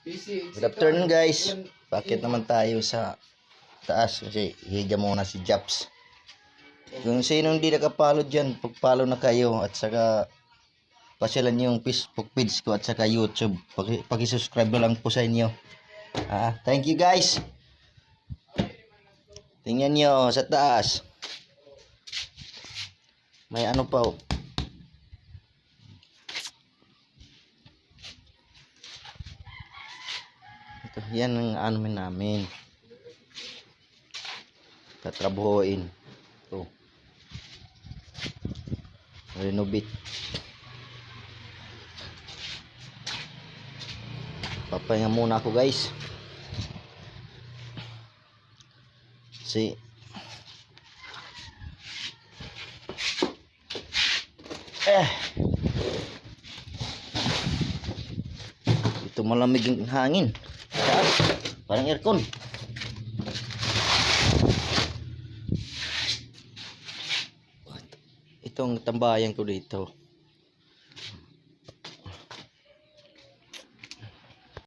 Good afternoon guys. Bakit naman tayo sa taas? Kasi higa muna si Japs. Kung sino hindi nakapalo dyan, pag-follow na kayo. At saka pasyalan yung Facebook page ko at saka YouTube. Paki-subscribe na lang po sa inyo. Thank you guys. Tingnan nyo sa taas. May ano pa oh. Ito, yan ang ano namin. Tatrabuhoin. Ito. Renovate. Papahinga muna ako guys. Kasi ito malamig ang hangin. Parang aircon. Itong tambayan ko dito.